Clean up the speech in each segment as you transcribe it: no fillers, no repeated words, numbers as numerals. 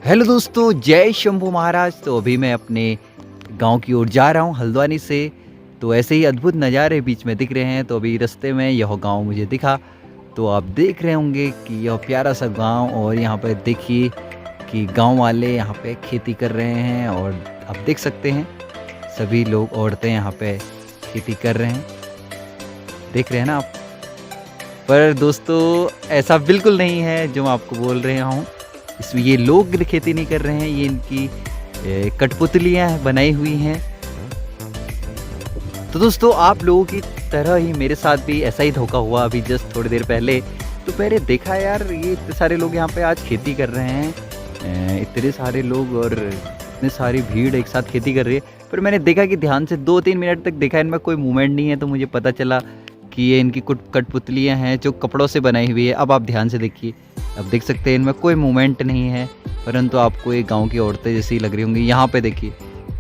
Hello दोस्तों, जय शंभू महाराज। तो अभी मैं अपने गांव की ओर जा रहा हूं हल्द्वानी से। तो ऐसे ही अद्भुत नज़ारे बीच में दिख रहे हैं। तो अभी रास्ते में यह गांव मुझे दिखा। तो आप देख रहे होंगे कि यह प्यारा सा गांव, और यहां पे देखिए कि गांव वाले यहां पे खेती कर रहे हैं। और आप देख सकते हैं सभी लोग, औरतें यहां पे खेती कर रहे हैं, देख रहे हैं ना आप। पर दोस्तों ऐसा बिल्कुल नहीं है जो मैं आपको बोल रहा हूँ। इसमें ये लोग खेती नहीं कर रहे हैं, ये इनकी कठपुतलियाँ बनाई हुई हैं। तो दोस्तों आप लोगों की तरह ही मेरे साथ भी ऐसा ही धोखा हुआ अभी जस्ट थोड़ी देर पहले। तो पहले देखा यार, ये इतने सारे लोग यहाँ पे आज खेती कर रहे हैं, इतने सारे लोग और इतनी सारी भीड़ एक साथ खेती कर रही है। पर मैंने देखा कि ध्यान से 2-3 मिनट तक देखा, इनमें कोई मूवमेंट नहीं है। तो मुझे पता चला कि ये इनकी कठपुतलियाँ हैं जो कपड़ों से बनाई हुई है। अब आप ध्यान से देखिए, अब देख सकते हैं इनमें कोई मूवमेंट नहीं है, परंतु आपको एक गांव की औरतें जैसी लग रही होंगी। यहाँ पे देखिए,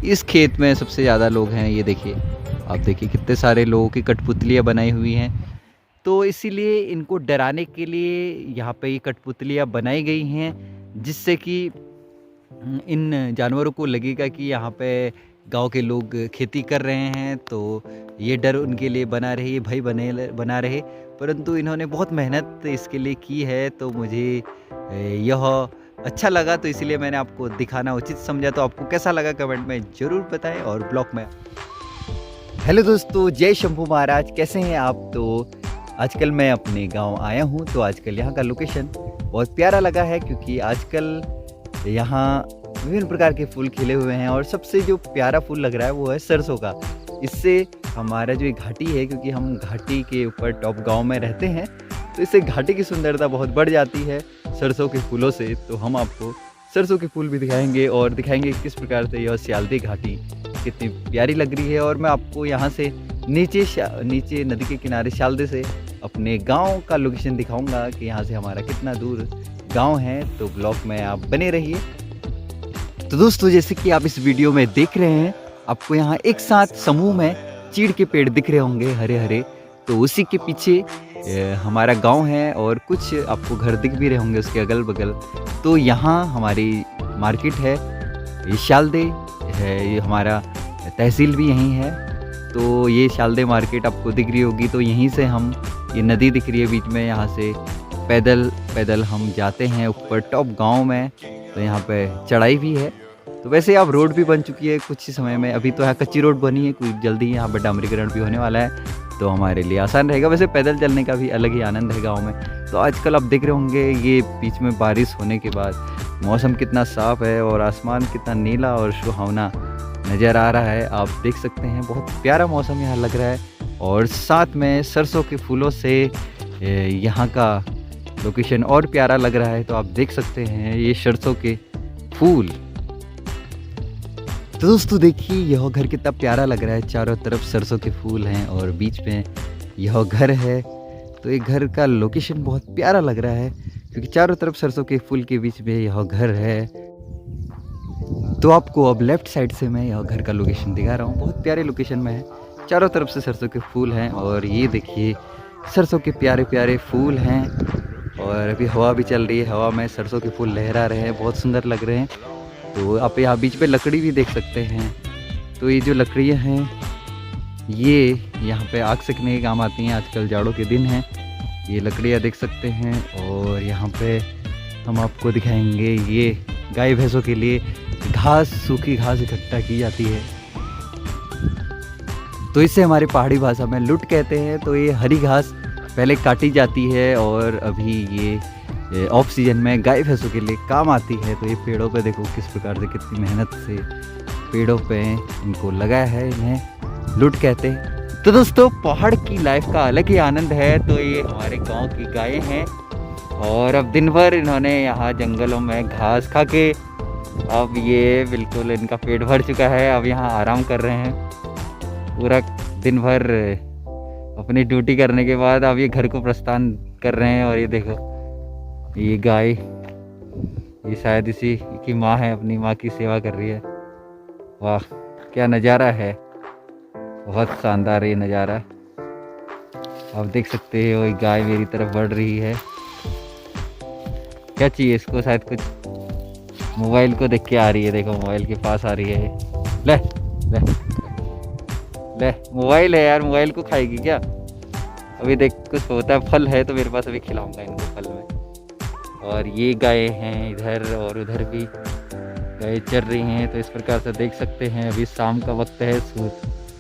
इस खेत में सबसे ज़्यादा लोग हैं। ये देखिए, आप देखिए कितने सारे लोगों की कठपुतलियाँ बनाई हुई हैं। तो इसीलिए इनको डराने के लिए यहाँ पे ये कठपुतलियाँ बनाई गई हैं, जिससे कि इन जानवरों को लगेगा कि यहाँ पे गांव के लोग खेती कर रहे हैं। तो ये डर उनके लिए बना रहे, ये भय बना रहे। परंतु इन्होंने बहुत मेहनत इसके लिए की है। तो मुझे यह अच्छा लगा, तो इसीलिए मैंने आपको दिखाना उचित समझा। तो आपको कैसा लगा कमेंट में ज़रूर बताएं, और ब्लॉग में। हेलो दोस्तों, जय शंभू महाराज, कैसे हैं आप। तो आजकल मैं अपने गांव आया हूं। तो आजकल यहाँ का लोकेशन बहुत प्यारा लगा है, क्योंकि आजकल यहाँ विभिन्न प्रकार के फूल खिले हुए हैं। और सबसे जो प्यारा फूल लग रहा है वो है सरसों का। इससे हमारा जो एक घाटी है, क्योंकि हम घाटी के ऊपर टॉप गांव में रहते हैं, तो इससे घाटी की सुंदरता बहुत बढ़ जाती है सरसों के फूलों से। तो हम आपको सरसों के फूल भी दिखाएंगे, और दिखाएंगे किस प्रकार से यह सियालदी घाटी कितनी प्यारी लग रही है। और मैं आपको यहाँ से नीचे नदी के किनारे शालदे से अपने गांव का लोकेशन दिखाऊंगा कि यहाँ से हमारा कितना दूर गांव है। तो ब्लॉग में आप बने रहिए। तो दोस्तों जैसे कि आप इस वीडियो में देख रहे हैं, आपको यहाँ एक साथ समूह में चीड़ के पेड़ दिख रहे होंगे हरे हरे। तो उसी के पीछे हमारा गांव है, और कुछ आपको घर दिख भी रहे होंगे उसके अगल बगल। तो यहाँ हमारी मार्केट है, ये शालदे है, ये हमारा तहसील भी यहीं है। तो ये शालदे मार्केट आपको दिख रही होगी। तो यहीं से हम, ये नदी दिख रही है बीच में, यहाँ से पैदल पैदल हम जाते हैं ऊपर टॉप गांव में। तो यहाँ पे चढ़ाई भी है। तो वैसे अब रोड भी बन चुकी है कुछ ही समय में। अभी तो यहाँ कच्ची रोड बनी है, कुछ जल्दी ही यहाँ पर डामरीकरण भी होने वाला है। तो हमारे लिए आसान रहेगा। वैसे पैदल चलने का भी अलग ही आनंद है गाँव में। तो आजकल आप देख रहे होंगे, ये बीच में बारिश होने के बाद मौसम कितना साफ़ है, और आसमान कितना नीला और सुहावना नज़र आ रहा है। आप देख सकते हैं, बहुत प्यारा मौसम यहाँ लग रहा है। और साथ में सरसों के फूलों से यहाँ का लोकेशन और प्यारा लग रहा है। तो आप देख सकते हैं ये सरसों के फूल। तो दोस्तों देखिए, यह घर कितना प्यारा लग रहा है। चारों तरफ सरसों के फूल हैं, और बीच में यह घर है। तो ये घर का लोकेशन बहुत प्यारा लग रहा है, क्योंकि चारों तरफ सरसों के फूल के बीच में यह घर है। तो आपको अब लेफ्ट साइड से मैं यह घर का लोकेशन दिखा रहा हूँ। बहुत प्यारे लोकेशन में है, चारों तरफ से सरसों के फूल हैं। और ये देखिए, सरसों के प्यारे प्यारे फूल हैं, और अभी हवा भी चल रही है। हवा में सरसों के फूल लहरा रहे हैं, बहुत सुंदर लग रहे हैं। तो आप यहाँ बीच पे लकड़ी भी देख सकते हैं। तो ये जो लकड़ियाँ हैं, ये यहाँ पे आग सेकने के काम आती हैं। आजकल जाड़ों के दिन हैं, ये लकड़ियाँ देख सकते हैं। और यहाँ पे हम आपको दिखाएंगे, ये गाय भैंसों के लिए घास, सूखी घास इकट्ठा की जाती है। तो इसे हमारी पहाड़ी भाषा में लुट कहते हैं। तो ये हरी घास पहले काटी जाती है, और अभी ये ऑफ सीजन में गाय भैंसों के लिए काम आती है। तो ये पेड़ों पे देखो किस प्रकार से, कितनी मेहनत से पेड़ों पे इनको लगाया है, इन्हें लुट कहते हैं। तो दोस्तों पहाड़ की लाइफ का अलग ही आनंद है। तो ये हमारे गांव की गायें हैं, और अब दिन भर इन्होंने यहाँ जंगलों में घास खा के, अब ये बिल्कुल इनका पेट भर चुका है। अब यहाँ आराम कर रहे हैं पूरा दिन भर। अपनी ड्यूटी करने के बाद अब ये घर को प्रस्थान कर रहे हैं। और ये देखो, ये गाय, ये शायद इसी की माँ है, अपनी माँ की सेवा कर रही है। वाह क्या नज़ारा है, बहुत शानदार ये नज़ारा। आप देख सकते हो, ये गाय मेरी तरफ बढ़ रही है। क्या चाहिए इसको, शायद कुछ मोबाइल को देख के आ रही है, देखो मोबाइल के पास आ रही है। ले ले ले, मोबाइल है यार, मोबाइल को खाएगी क्या? अभी देख कुछ होता है, फल है तो मेरे पास, अभी खिलाऊंगा इनको फल में। और ये गाय हैं इधर, और उधर भी गाय चर रही हैं। तो इस प्रकार से देख सकते हैं अभी शाम का वक्त है,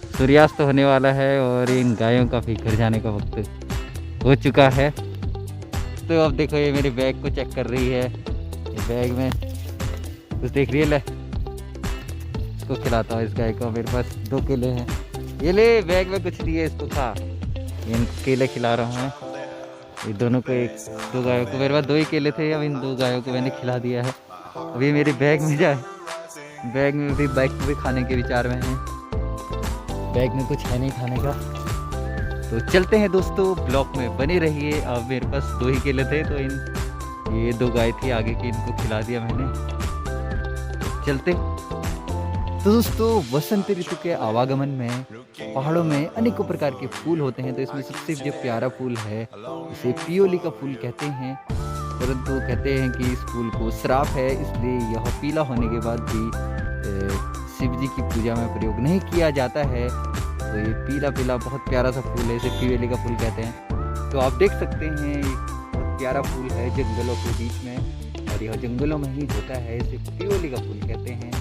सूर्यास्त होने वाला है और इन गायों का भी घर जाने का वक्त हो चुका है। तो अब देखो ये मेरे बैग को चेक कर रही है, ये बैग में कुछ देख रही है। ले इसको खिलाता हूँ, इस गाय को। मेरे पास 2 केले हैं, ये ले बैग में कुछ दिए, इसको खा। इन केले खिला रहा हूँ मैं, ये दोनों को, 2 गायों को। मेरे पास 2 ही केले थे, अब इन 2 गायों को मैंने खिला दिया है। अभी मेरे बैग में जाए, बैग में भी, बैग को भी खाने के विचार में है, बैग में कुछ है नहीं खाने का। तो चलते हैं दोस्तों, ब्लॉग में बने रहिए। अब मेरे पास 2 ही केले थे, तो ये 2 गाय थी आगे की, इनको खिला दिया मैंने। चलते। तो दोस्तों वसंत ऋतु के आवागमन में पहाड़ों में अनेकों प्रकार के फूल होते हैं। तो इसमें सबसे जो प्यारा फूल है इसे पियोली का फूल कहते हैं। परंतु कहते हैं कि इस फूल को श्राप है, इसलिए यह पीला होने के बाद भी शिव जी की पूजा में प्रयोग नहीं किया जाता है। तो ये पीला पीला बहुत प्यारा सा फूल है, इसे पियोली का फूल कहते हैं। तो आप देख सकते हैं ये बहुत प्यारा फूल है जंगलों के बीच में, और यह जंगलों में ही होता है, इसे पियोली का फूल कहते हैं।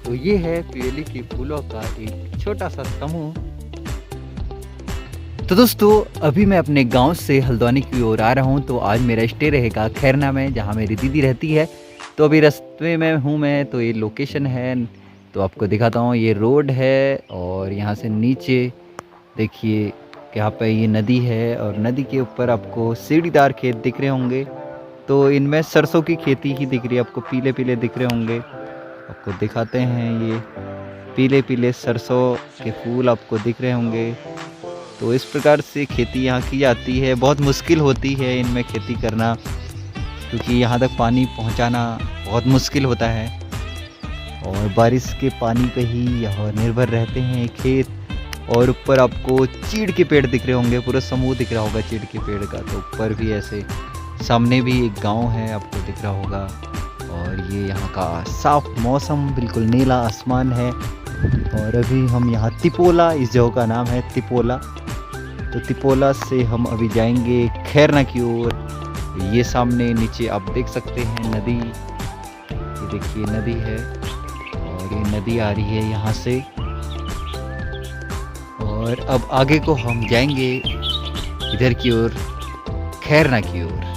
तो ये है पियोली के फूलों का एक छोटा सा समूह। तो दोस्तों अभी मैं अपने गांव से हल्द्वानी की ओर आ रहा हूं। तो आज मेरा स्टे रहेगा खैरना में, जहां मेरी दीदी रहती है। तो अभी रास्ते में हूं मैं, तो ये लोकेशन है, तो आपको दिखाता हूं। ये रोड है और यहां से नीचे देखिए यहाँ पे ये नदी है, और नदी के ऊपर आपको सीढ़ीदार खेत दिख रहे होंगे। तो इनमें सरसों की खेती ही दिख रही है आपको, पीले पीले दिख रहे होंगे। आपको दिखाते हैं, ये पीले पीले सरसों के फूल आपको दिख रहे होंगे। तो इस प्रकार से खेती यहाँ की जाती है। बहुत मुश्किल होती है इनमें खेती करना, क्योंकि यहाँ तक पानी पहुँचाना बहुत मुश्किल होता है, और बारिश के पानी पे ही यह निर्भर रहते हैं खेत। और ऊपर आपको चीड़ के पेड़ दिख रहे होंगे, पूरा समूह दिख रहा होगा चीड़ के पेड़ का। तो ऊपर भी ऐसे, सामने भी एक गांव है आपको दिख रहा होगा। और ये यहाँ का साफ मौसम, बिल्कुल नीला आसमान है। और अभी हम यहाँ तिपोला, इस जगह का नाम है तिपोला। तो तिपोला से हम अभी जाएंगे खैरना की ओर। ये सामने नीचे आप देख सकते हैं नदी, ये देखिए नदी है, और ये नदी आ रही है यहाँ से। और अब आगे को हम जाएंगे इधर की ओर, खैरना की ओर।